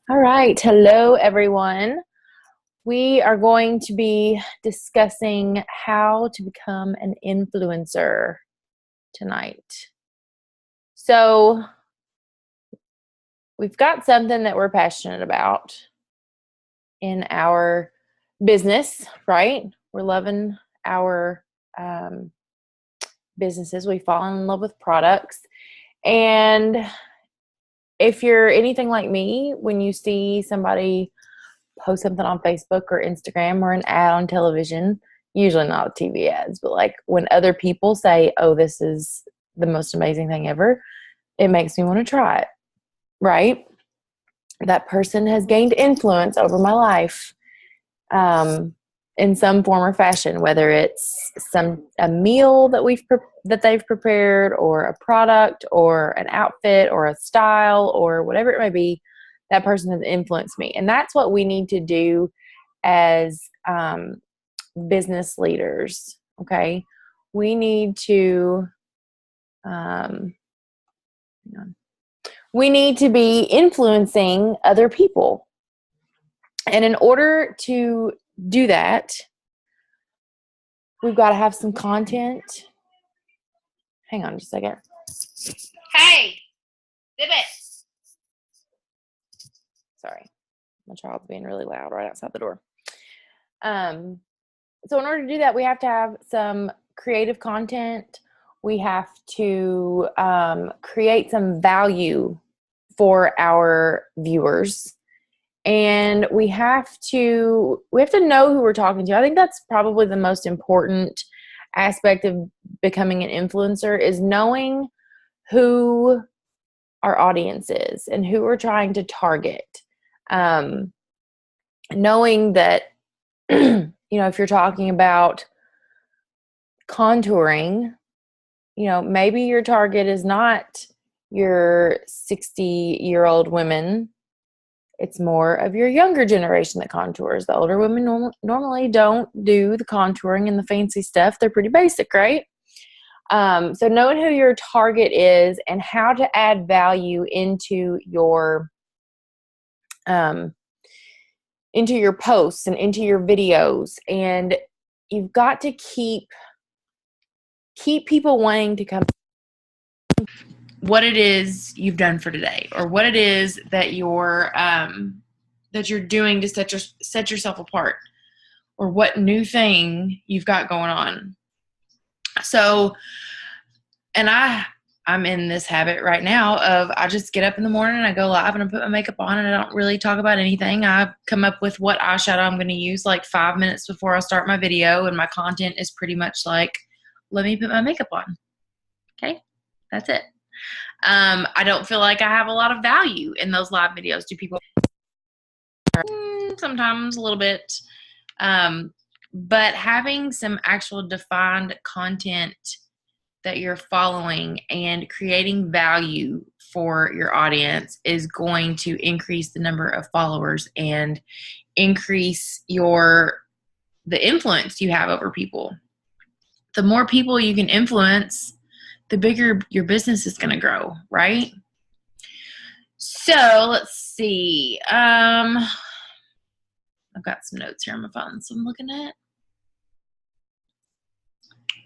All right. Hello, everyone. We are going to be discussing how to become an influencer tonight. So, we've got something that we're passionate about in our business, right? We're loving our businesses. We fall in love with products. And if you're anything like me, when you see somebody post something on Facebook or Instagram or an ad on television, usually not TV ads, but like when other people say, oh, this is the most amazing thing ever, it makes me want to try it, right? That person has gained influence over my life in some form or fashion, whether it's a meal that they've prepared, or a product, or an outfit, or a style, or whatever it may be. That person has influenced me, and that's what we need to do as business leaders. Okay, we need to we need to be influencing other people, and in order to do that, we've got to have some content. Hang on just a second. Hey, Dibbit. Sorry, my child's being really loud right outside the door. So in order to do that, we have to have some creative content. We have to create some value for our viewers. And we have to know who we're talking to. I think that's probably the most important aspect of becoming an influencer, is knowing who our audience is and who we're trying to target. Knowing that, if you're talking about contouring, maybe your target is not your 60-year-old women. It's more of your younger generation that contours. The older women normally don't do the contouring and the fancy stuff. They're pretty basic, right? So knowing who your target is and how to add value into your posts and into your videos. And you've got to keep people wanting to come. What it is you've done for today, or what it is that you're doing to set yourself apart, or what new thing you've got going on. So, and I'm in this habit right now of, I just get up in the morning and I go live and I put my makeup on and I don't really talk about anything. I come up with what eyeshadow I'm going to use like 5 minutes before I start my video, and my content is pretty much like, let me put my makeup on. Okay, that's it. I don't feel like I have a lot of value in those live videos. Do people? Sometimes a little bit. But having some actual defined content that you're following and creating value for your audience is going to increase the number of followers and increase the influence you have over people. The more people you can influence, the bigger your business is going to grow, right? So let's see. I've got some notes here on my phone, so I'm looking at.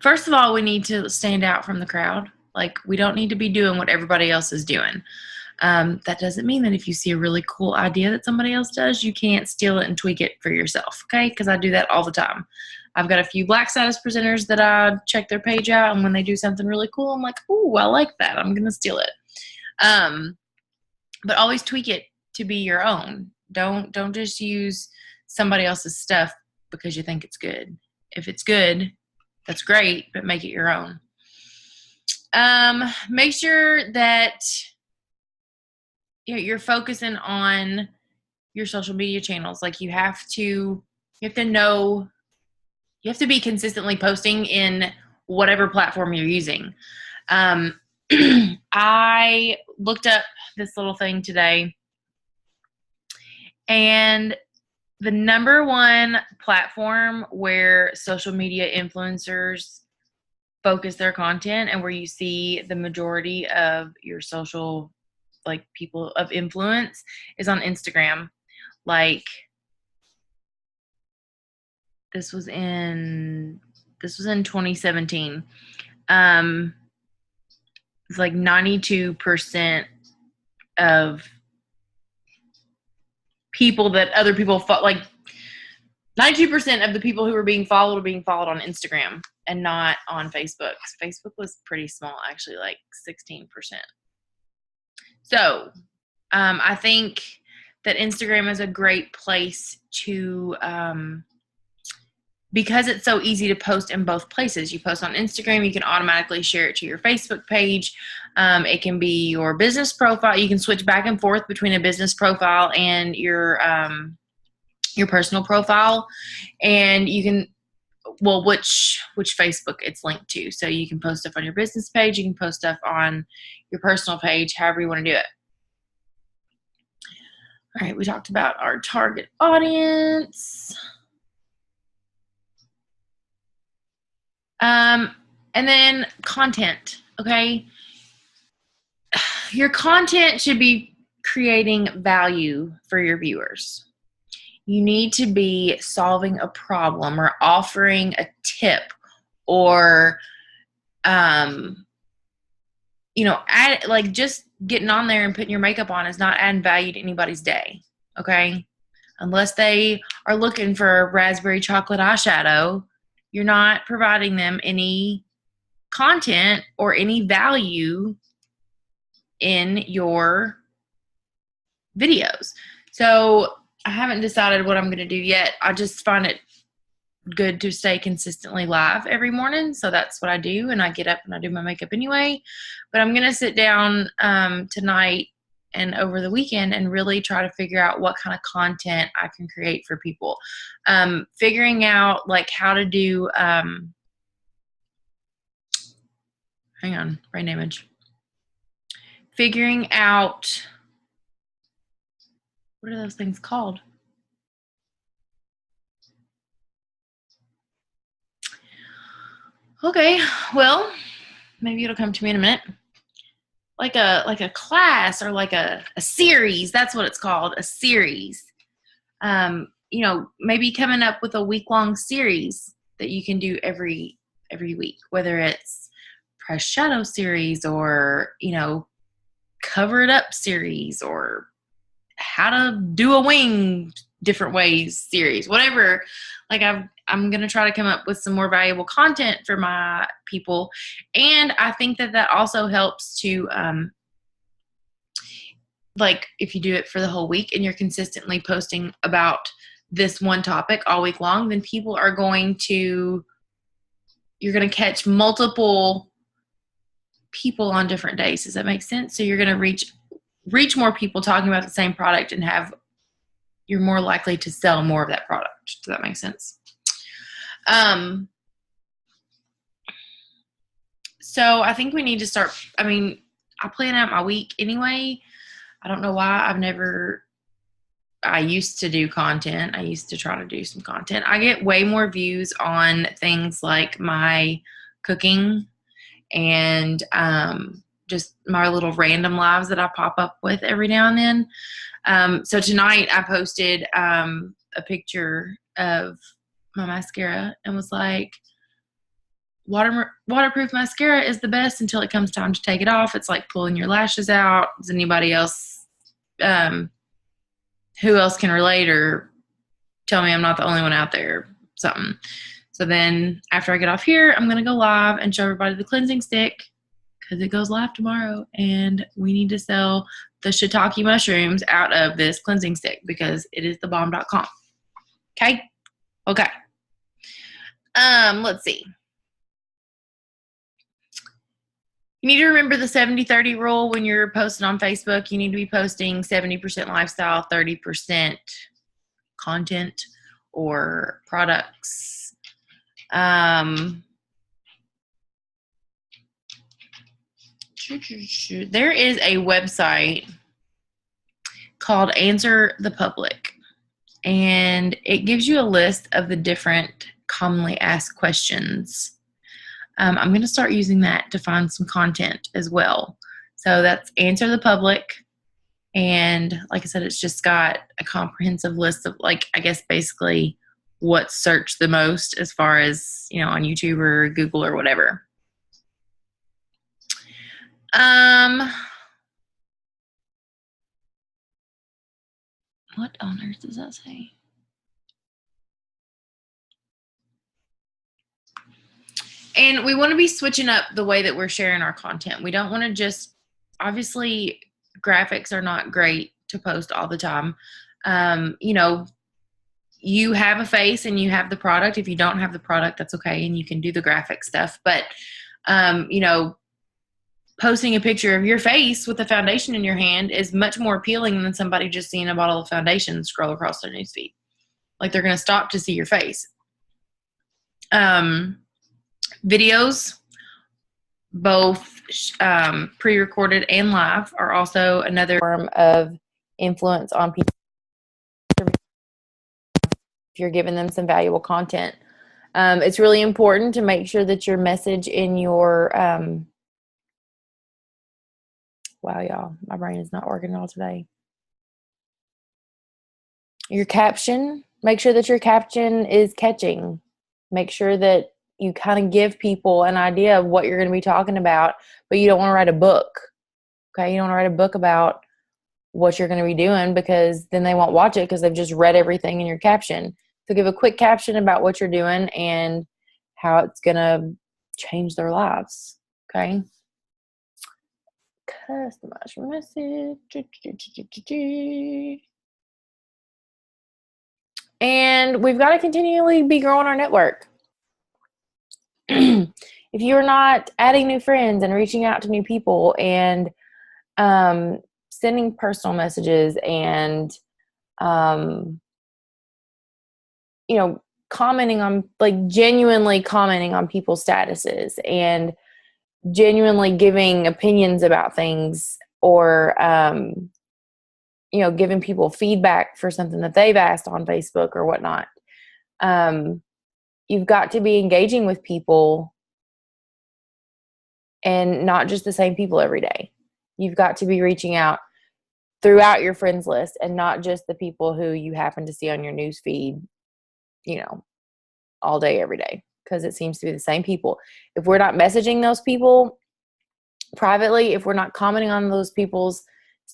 First of all, we need to stand out from the crowd. Like, we don't need to be doing what everybody else is doing. That doesn't mean that if you see a really cool idea that somebody else does, you can't steal it and tweak it for yourself, okay? Because I do that all the time. I've got a few Black Status presenters that I check their page out, and when they do something really cool, I'm like, ooh, I like that. I'm going to steal it. But always tweak it to be your own. Don't just use somebody else's stuff because you think it's good. If it's good, that's great, but make it your own. Make sure that you're focusing on your social media channels. Like, you have to know, you have to be consistently posting in whatever platform you're using. I looked up this little thing today, and the number one platform where social media influencers focus their content and where you see the majority of your social like people of influence is on Instagram. Like this was in 2017. It's like 92% of people that other people like 92% of the people who were being followed on Instagram and not on Facebook. Facebook was pretty small, actually, like 16%. So I think that Instagram is a great place to, because it's so easy to post in both places. You post on Instagram, you can automatically share it to your Facebook page. It can be your business profile. You can switch back and forth between a business profile and your personal profile, and you can, well, which Facebook it's linked to. So you can post stuff on your business page, you can post stuff on your personal page, however you want to do it. All right, we talked about our target audience. And then content, okay? Your content should be creating value for your viewers. You need to be solving a problem or offering a tip or, like just getting on there and putting your makeup on is not adding value to anybody's day, okay? Unless they are looking for a raspberry chocolate eyeshadow, you're not providing them any content or any value in your videos. So I haven't decided what I'm going to do yet. I just find it good to stay consistently live every morning. So that's what I do. And I get up and I do my makeup anyway. But I'm going to sit down tonight and over the weekend and really try to figure out what kind of content I can create for people. Figuring out like how to do, hang on, brain damage. Figuring out, what are those things called? Okay, well, maybe it'll come to me in a minute. Like a class or like a series. That's what it's called, a series. Maybe coming up with a week-long series that you can do every week, whether it's press shadow series or, cover it up series or how to do a wing different ways series, whatever. Like I'm going to try to come up with some more valuable content for my people. And I think that also helps to, like if you do it for the whole week and you're consistently posting about this one topic all week long, then people are you're going to catch multiple people on different days. Does that make sense? So you're going to reach more people talking about the same product and you're more likely to sell more of that product. Does that make sense? So I think we need to start, I plan out my week anyway. I don't know why I used to do content. I used to try to do some content. I get way more views on things like my cooking and just my little random lives that I pop up with every now and then. So tonight I posted a picture of my mascara and was like, waterproof mascara is the best until it comes time to take it off. It's like pulling your lashes out. Does anybody else, who else can relate or tell me I'm not the only one out there? Something. So then after I get off here, I'm going to go live and show everybody the cleansing stick because it goes live tomorrow and we need to sell the shiitake mushrooms out of this cleansing stick because it is thebomb.com. Okay? Okay. Let's see. You need to remember the 70-30 rule when you're posting on Facebook. You need to be posting 70% lifestyle, 30% content or products. There is a website called Answer the Public, and it gives you a list of the different commonly asked questions. I'm going to start using that to find some content as well. So that's Answer the Public. And like I said, it's just got a comprehensive list of, like, I guess basically what's searched the most as far as, on YouTube or Google or whatever. What on earth does that say? And we want to be switching up the way that we're sharing our content. We don't want to just, obviously, graphics are not great to post all the time. You have a face and you have the product. If you don't have the product, that's okay, and you can do the graphic stuff. But, posting a picture of your face with a foundation in your hand is much more appealing than somebody just seeing a bottle of foundation scroll across their newsfeed. Like, they're going to stop to see your face. Videos, both pre-recorded and live, are also another form of influence on people. If you're giving them some valuable content, it's really important to make sure that your message in your wow, y'all, my brain is not working all today. Your caption, make sure that your caption is catching. Make sure that you kind of give people an idea of what you're going to be talking about, but you don't want to write a book. Okay, you don't want to write a book about what you're going to be doing, because then they won't watch it because they've just read everything in your caption. So give a quick caption about what you're doing and how it's going to change their lives. Okay. Customize your message. And we've got to continually be growing our network. If you're not adding new friends and reaching out to new people and sending personal messages and commenting on, like, genuinely commenting on people's statuses and genuinely giving opinions about things, or giving people feedback for something that they've asked on Facebook or whatnot. You've got to be engaging with people, and not just the same people every day. You've got to be reaching out throughout your friends list, and not just the people who you happen to see on your news feed, all day, every day, because it seems to be the same people. If we're not messaging those people privately, if we're not commenting on those people's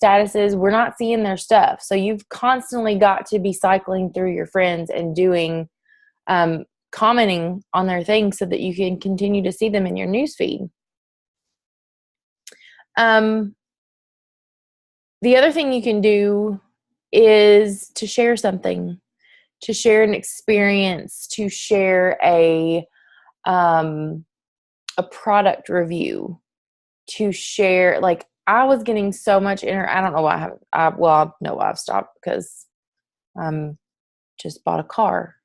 statuses, we're not seeing their stuff. So you've constantly got to be cycling through your friends and doing, commenting on their things so that you can continue to see them in your newsfeed. The other thing you can do is to share something, to share an experience, to share a product review, to share, like, I was getting so much I don't know why I know why I've stopped, because just bought a car.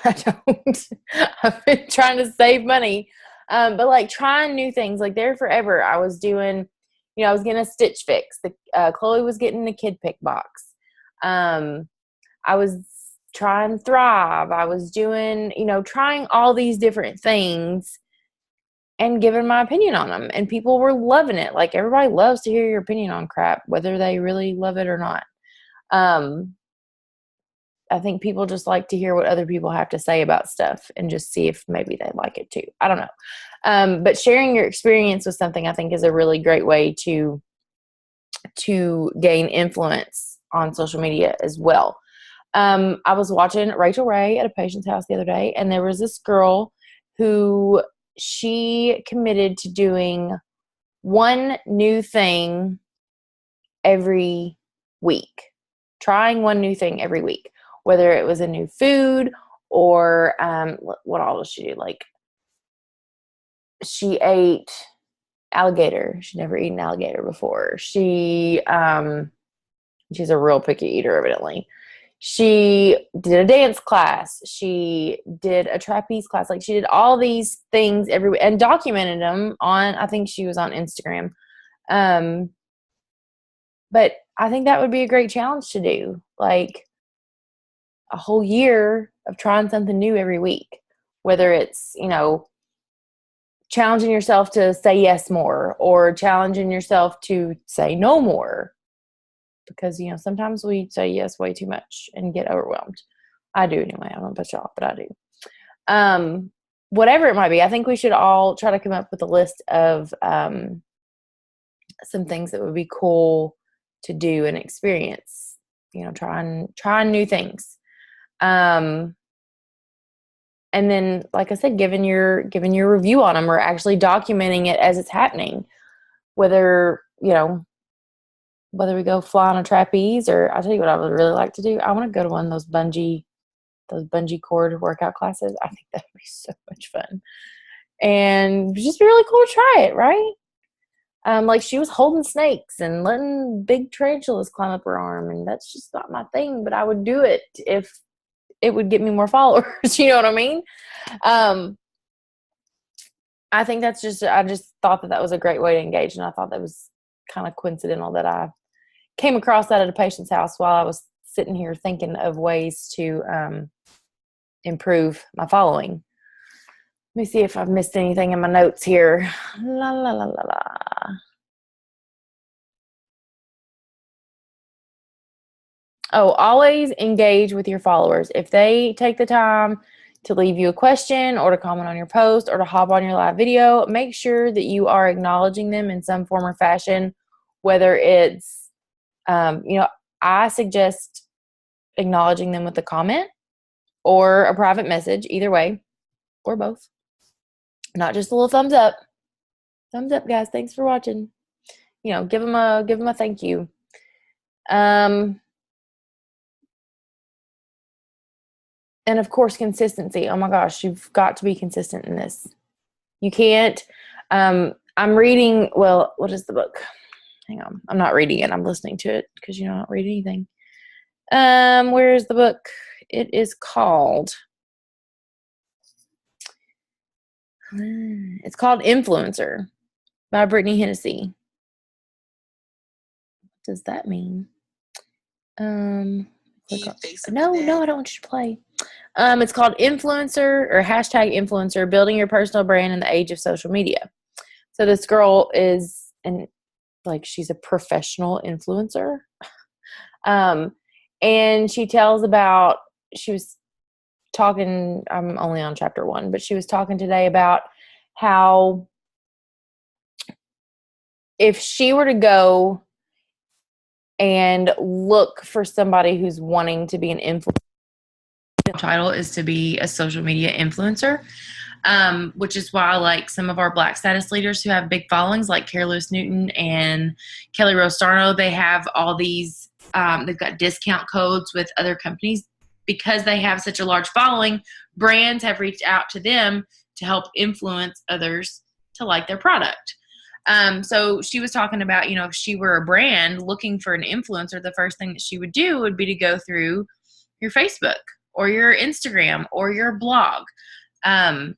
I've been trying to save money, but like trying new things, like there forever. I was doing, I was getting a Stitch Fix. Chloe was getting the Kid Pick box. I was trying Thrive. I was doing, trying all these different things and giving my opinion on them, and people were loving it. Like, everybody loves to hear your opinion on crap, whether they really love it or not. I think people just like to hear what other people have to say about stuff and just see if maybe they like it too. I don't know. But sharing your experience with something, I think, is a really great way to gain influence on social media as well. I was watching Rachel Ray at a patient's house the other day, and there was this girl who, she committed to doing one new thing every week, trying one new thing every week, whether it was a new food or what all does she do? Like, she ate alligator. She'd never eaten alligator before. She's a real picky eater, evidently. She did a dance class. She did a trapeze class. Like, she did all these things every week and documented them on, I think she was on Instagram. But I think that would be a great challenge to do. Like, a whole year of trying something new every week, whether it's, challenging yourself to say yes more, or challenging yourself to say no more. because, sometimes we say yes way too much and get overwhelmed. I do anyway. I don't put you off, but I do. Whatever it might be, I think we should all try to come up with a list of some things that would be cool to do and experience, trying new things. And then, like I said, giving your review on them, or actually documenting it as it's happening, whether we go fly on a trapeze, or I'll tell you what I would really like to do. I want to go to one of those bungee cord workout classes. I think that would be so much fun. And it'd just be really cool to try it, right? Like she was holding snakes and letting big tarantulas climb up her arm, and that's just not my thing, but I would do it if it would get me more followers. You know what I mean? I think I just thought that was a great way to engage, and I thought that was kind of coincidental that I came across that at a patient's house while I was sitting here thinking of ways to improve my following. Let me see if I've missed anything in my notes here. La, la, la, la, la. Oh, always engage with your followers. If they take the time to leave you a question or to comment on your post or to hop on your live video, make sure that you are acknowledging them in some form or fashion, whether it's, I suggest acknowledging them with a comment or a private message, either way, or both. Not just a little thumbs up. Thumbs up, guys. Thanks for watching. Give them a thank you. And of course, consistency. Oh my gosh, you've got to be consistent in this. You can't. I'm reading. Well, what is the book? Hang on. I'm not reading it. I'm listening to it because I don't read anything. Where is the book? It is called. It's called Influencer by Brittany Hennessy. What does that mean? No, I don't want you to play. It's called Influencer, or #Influencer, Building Your Personal Brand in the Age of Social Media. So this girl is she's a professional influencer. And she tells about, she was talking, I'm only on chapter 1, but she was talking today about how if she were to go and look for somebody who's wanting to be an influencer, the title is to be a social media influencer, which is why some of our Black status leaders who have big followings, like Carrie Lewis Newton and Kelly Rose Sarno, they have all these, they've got discount codes with other companies because they have such a large following. Brands have reached out to them to help influence others to like their product. So she was talking about, if she were a brand looking for an influencer, the first thing that she would do would be to go through your Facebook or your Instagram or your blog. And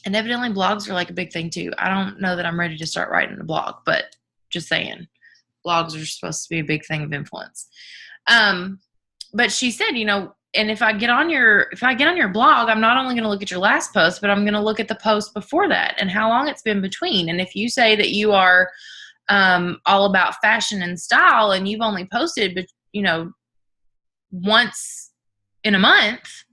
evidently blogs are a big thing too. I don't know that I'm ready to start writing a blog, but just saying, blogs are supposed to be a big thing of influence. But she said, and if I get on your blog, I'm not only going to look at your last post, but I'm going to look at the post before that and how long it's been between. And if you say that you are all about fashion and style, and you've only posted, once in a month,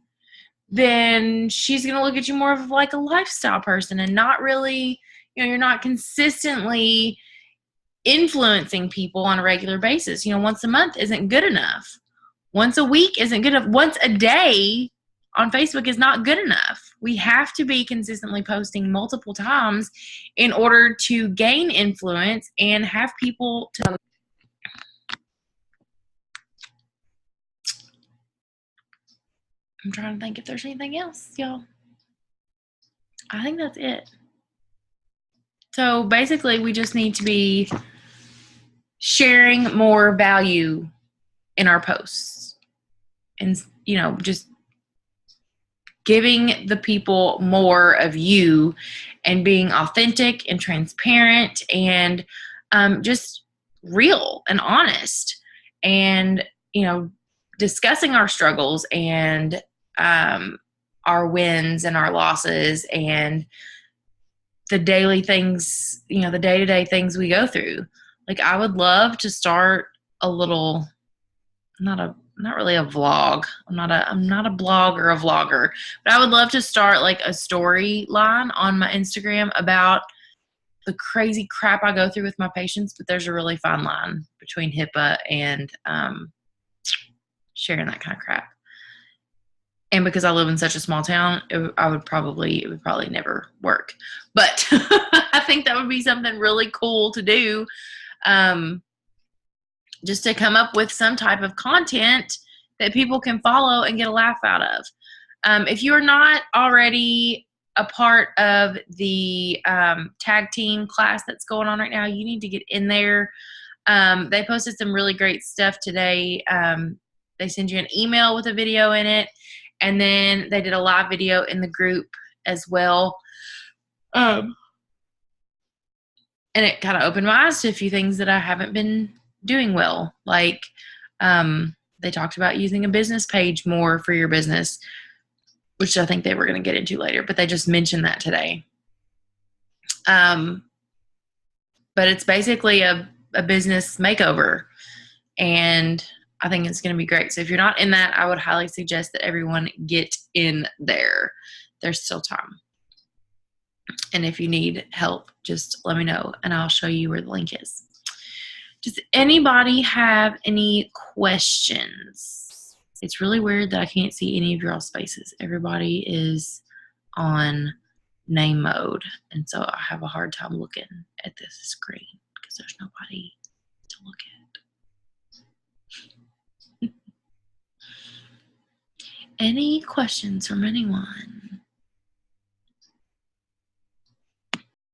then she's going to look at you more of a lifestyle person, and not really, you're not consistently influencing people on a regular basis. Once a month isn't good enough. Once a week isn't good enough. Once a day on Facebook is not good enough. We have to be consistently posting multiple times in order to gain influence and have people to. I'm trying to think if there's anything else, y'all. I think that's it. So basically, we just need to be sharing more value in our posts, and just giving the people more of you, and being authentic and transparent, and just real and honest, and discussing our struggles and our wins and our losses, and the daily things, the day-to-day things we go through. I would love to start a little, not really a vlog. I'm not a blog or a vlogger, but I would love to start like a storyline on my Instagram about the crazy crap I go through with my patients, but there's a really fine line between HIPAA and sharing that kind of crap. And because I live in such a small town, it would probably never work. But I think that would be something really cool to do, just to come up with some type of content that people can follow and get a laugh out of. If you are not already a part of the tag team class that's going on right now, you need to get in there. They posted some really great stuff today. They send you an email with a video in it, and then they did a live video in the group as well. And it kind of opened my eyes to a few things that I haven't been doing well. Like they talked about using a business page more for your business, which I think they were going to get into later, but they just mentioned that today. But it's basically a business makeover, and I think it's going to be great. So if you're not in that, I would highly suggest that everyone get in there. There's still time. And if you need help, just let me know, and I'll show you where the link is. Does anybody have any questions? It's really weird that I can't see any of your all's faces. Everybody is on name mode, and so I have a hard time looking at this screen because there's nobody to look at. Any questions from anyone?